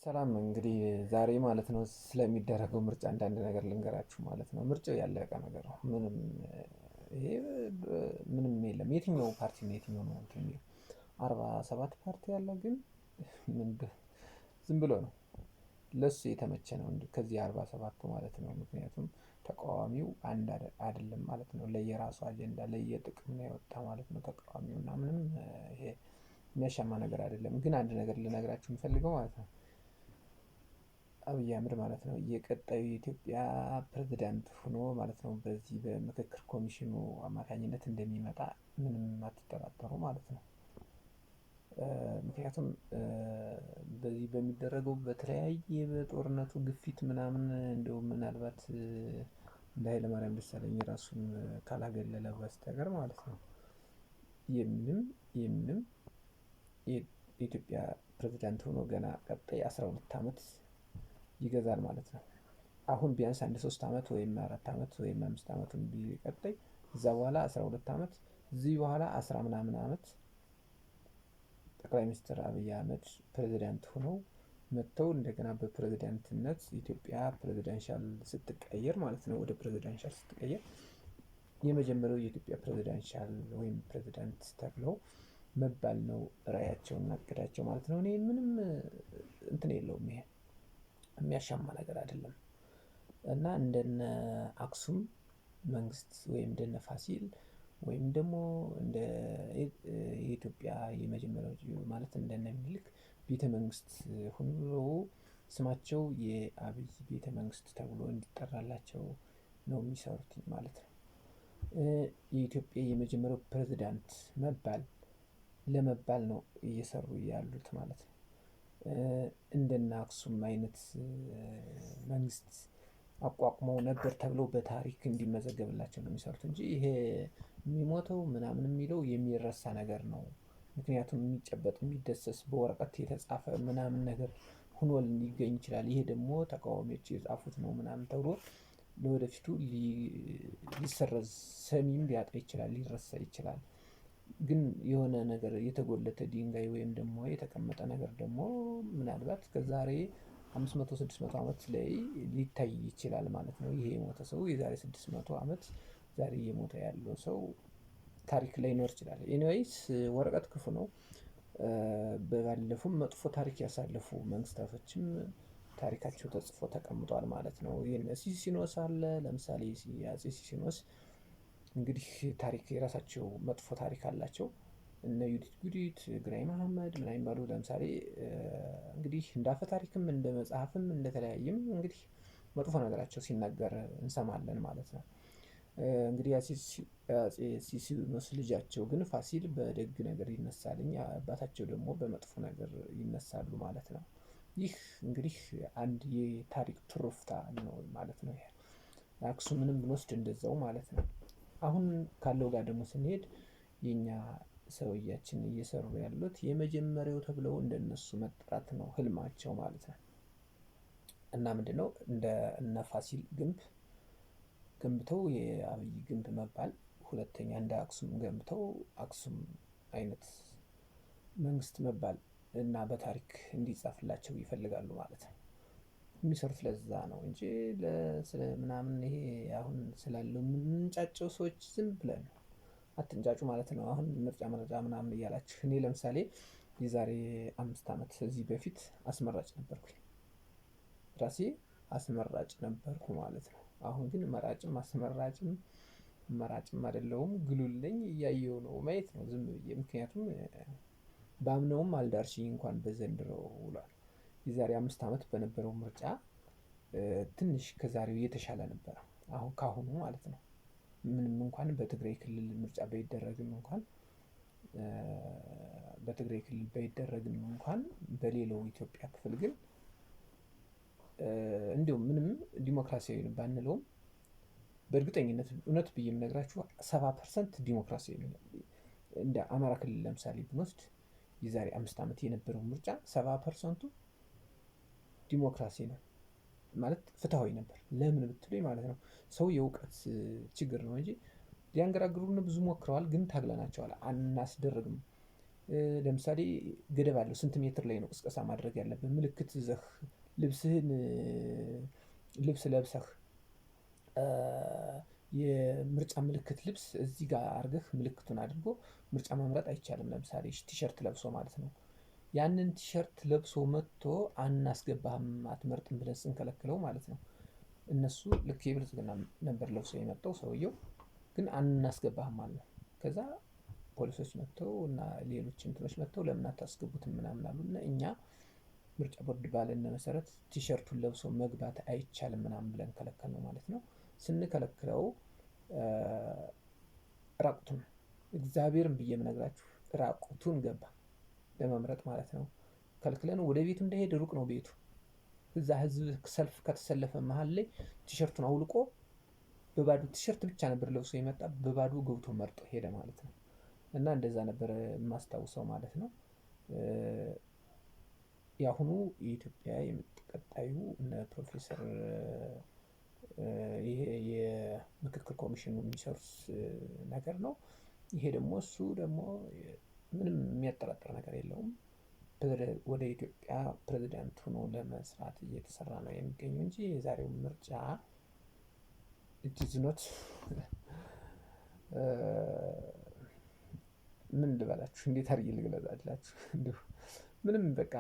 ሰላም እንግዲህ ዛሬ ማለት ነው ስለሚደረገው ምርጫ አንዳንድ ነገር ልንገራችሁ ማለት ነው። ምርጫው ያለቀ ነገር ነው። ይሄ ምንም የለም። የትኛው ፓርቲ ነው የትኛው ነው እንትን የሚለው 47 ፓርቲ አለ። ግን ዝም ብሎ ነው ለሱ የተመቸ ነው ከዚህ 47ቱ ማለት ነው። ምክንያቱም ተቃዋሚው አንድ አይደለም ማለት ነው። ለየራሱ አጀንዳ ለየጥቅም ነው የወጣ ማለት ነው ተቃዋሚው እና ምንም ይሄ የሚያሻማ ነገር አይደለም። ግን አንድ ነገር ልነግራችሁ የምፈልገው ማለት ነው አብይ አህመድ ማለት ነው የቀጣዩ የኢትዮጵያ ፕሬዝዳንት ሆኖ ማለት ነው በዚህ በምክክር ኮሚሽኑ አማካኝነት እንደሚመጣ ምንም አትጠራጠሩ ማለት ነው። ምክንያቱም በዚህ በሚደረገው በተለያየ በጦርነቱ ግፊት ምናምን እንደው ምናልባት እንደ ኃይለማርያም ደሳለኝ ራሱን ካላገለለ በስተቀር ማለት ነው የምንም የኢትዮጵያ ፕሬዝዳንት ሆኖ ገና ቀጣይ 12 አመት ይገዛል ማለት ነው። አሁን ቢያንስ አንድ 3 አመት ወይም 4 አመት ወይም 5 አመቱን ቢቀጥል እዛ በኋላ 12 አመት እዚህ በኋላ 10 ምናምን አመት ጠቅላይ ሚኒስትር አብይ አህመድ ፕሬዝዳንት ሆነው መጥተው እንደገና በፕሬዝዳንትነት ኢትዮጵያ ፕሬዝዳንሻል ስትቀየር ማለት ነው ወደ ፕሬዝዳንሻል ስትቀየር የመጀመሪያው የኢትዮጵያ ፕሬዝዳንሻል ወይም ፕሬዝዳንት ተብለው መባል ነው ራዕያቸውና እቅዳቸው ማለት ነው። እኔ ምንም እንትን የለውም ይሄ የሚያሻማ ነገር አይደለም። እና እንደነ አክሱም መንግስት ወይም እንደነ ፋሲል ወይም ደግሞ እንደ የኢትዮጵያ የመጀመሪያው ማለት እንደነ ምኒልክ ቤተ መንግስት ሁሉ ስማቸው የአብይ ቤተ መንግስት ተብሎ እንዲጠራላቸው ነው የሚሰሩት ማለት ነው። የኢትዮጵያ የመጀመሪያው ፕሬዝዳንት ለመባል ነው እየሰሩ ያሉት ማለት ነው። እንደነ አክሱም አይነት መንግስት አቋቁመው ነበር ተብሎ በታሪክ እንዲመዘገብላቸው ነው የሚሰሩት እንጂ ይሄ የሚሞተው ምናምን የሚለው የሚረሳ ነገር ነው። ምክንያቱም የሚጨበጥ የሚዳሰስ በወረቀት የተጻፈ ምናምን ነገር ሆኖ ሊገኝ ይችላል። ይሄ ደግሞ ተቃዋሚዎች የጻፉት ነው ምናምን ተብሎ ለወደፊቱ ሊሰረዝ ሰሚም ሊያጣ ይችላል ሊረሳ ይችላል። ግን የሆነ ነገር የተጎለተ ድንጋይ ወይም ደግሞ የተቀመጠ ነገር ደግሞ ምናልባት ከዛሬ 500 600 አመት ላይ ሊታይ ይችላል ማለት ነው። ይሄ የሞተ ሰው የዛሬ 600 አመት ዛሬ እየሞተ ያለው ሰው ታሪክ ላይኖር ይችላል። ኤኒዌይስ ወረቀት ክፉ ነው። ባለፉም መጥፎ ታሪክ ያሳለፉ መንግስታቶችም ታሪካቸው ተጽፎ ተቀምጧል ማለት ነው። የነ ሲሲኖስ አለ ለምሳሌ የአፄ ሲሲኖስ እንግዲህ ታሪክ የራሳቸው መጥፎ ታሪክ አላቸው። እነ ዩዲት ጉዲት ግራኝ መሀመድ ምናምን የሚባሉ ለምሳሌ እንግዲህ እንደ አፈ ታሪክም እንደ መጽሐፍም እንደተለያየም እንግዲህ መጥፎ ነገራቸው ሲናገር እንሰማለን ማለት ነው። እንግዲህ አፄ ሲሲኖስ ልጃቸው ግን ፋሲል በደግ ነገር ይነሳልኝ አባታቸው ደግሞ በመጥፎ ነገር ይነሳሉ ማለት ነው። ይህ እንግዲህ አንድ የታሪክ ትሩፍታ ነው ማለት ነው። ይሄ አክሱምንም ብንወስድ እንደዛው ማለት ነው። አሁን ካለው ጋር ደግሞ ስንሄድ የኛ ሰውያችን እየሰሩ ያሉት የመጀመሪያው ተብለው እንደነሱ መጥራት ነው ህልማቸው ማለት ነው። እና ምንድነው እንደ እነ ፋሲል ግንብ ገንብተው የአብይ ግንብ መባል ሁለተኛ እንደ አክሱም ገንብተው አክሱም አይነት መንግስት መባል እና በታሪክ እንዲጻፍላቸው ይፈልጋሉ ማለት ነው። የሚሰሩት ለዛ ነው እንጂ ስለ ምናምን ይሄ አሁን ስላለው የምንጫጨው ሰዎች ዝም ብለን አትንጫጩ ማለት ነው። አሁን ምርጫ ምናምን እያላችሁ እኔ ለምሳሌ የዛሬ 5 አመት እዚህ በፊት አስመራጭ ነበርኩኝ። ራሴ አስመራጭ ነበርኩ ማለት ነው። አሁን ግን መራጭም አስመራጭም መራጭም አይደለሁም ግሉልኝ እያየሁ ነው ማየት ነው ዝም ብዬ ምክንያቱም ባምነውም አልዳርሽኝ እንኳን በዘንድሮ ውሏል። የዛሬ 5 አመት በነበረው ምርጫ ትንሽ ከዛሬው የተሻለ ነበረ አሁን ካሁኑ ማለት ነው። ምንም እንኳን በትግራይ ክልል ምርጫ ባይደረግም እንኳን በትግራይ ክልል ባይደረግም እንኳን በሌላው ኢትዮጵያ ክፍል ግን እንደው ምንም ዲሞክራሲያዊ ባንለውም በእርግጠኝነት እውነት ብዬ የምነግራችሁ 70% ዲሞክራሲያዊ ነው። እንደ አማራ ክልል ለምሳሌ ብንወስድ የዛሬ 5 አመት የነበረው ምርጫ 70%ቱ ዲሞክራሲ ነው ማለት ፍትሃዊ ነበር። ለምን ብትሉኝ ማለት ነው ሰው የእውቀት ችግር ነው እንጂ ሊያንገራግሩን ብዙ ሞክረዋል ግን ታግለናቸዋል አናስደርግም ለምሳሌ ገደብ አለው። ስንት ሜትር ላይ ነው ቅስቀሳ ማድረግ ያለብን? ምልክት ይዘህ ልብስህን ልብስ ለብሰህ የምርጫ ምልክት ልብስ እዚህ ጋር አድርገህ ምልክቱን አድርጎ ምርጫ መምረጥ አይቻልም። ለምሳሌ ቲሸርት ለብሶ ማለት ነው። ያንን ቲሸርት ለብሶ መጥቶ አናስገባህም አትመርጥም ብለን ስንከለክለው ማለት ነው። እነሱ ልክ የብልጽግና ነበር ለብሶ የመጣው ሰውየው ግን አናስገባህም አልነው። ከዛ ፖሊሶች መጥተው እና ሌሎች እንትኖች መጥተው ለምን አታስገቡትም ምናምን አሉና እኛ ምርጫ ቦርድ ባለን መሰረት ቲሸርቱን ለብሶ መግባት አይቻልም ምናምን ብለን ከለከልነው ማለት ነው። ስንከለክለው ራቁቱን እግዚአብሔርን ብዬ የምነግራችሁ ራቁቱን ገባ ለመምረጥ ማለት ነው። ከልክለነው ወደ ቤቱ እንዳይሄድ ሩቅ ነው ቤቱ። እዛ ህዝብ ሰልፍ ከተሰለፈ መሃል ላይ ቲሸርቱን አውልቆ በባዶ ቲሸርት ብቻ ነበር ለብሶ የመጣ በባዶ ገብቶ መርጦ ሄደ ማለት ነው። እና እንደዛ ነበር የማስታውሰው ማለት ነው። የአሁኑ የኢትዮጵያ ቀጣዩ እነ ፕሮፌሰር ይሄ የምክክር ኮሚሽኑ የሚሰሩት ነገር ነው። ይሄ ደግሞ እሱ ደግሞ ምንም የሚያጠራጥር ነገር የለውም። ወደ ኢትዮጵያ ፕሬዝዳንት ሆኖ ለመስራት እየተሰራ ነው የሚገኘው እንጂ የዛሬው ምርጫ ኢት ኢዝ ኖት ምን ልበላችሁ እንዴት አድርጌ ልግለጻላችሁ? እንደው ምንም በቃ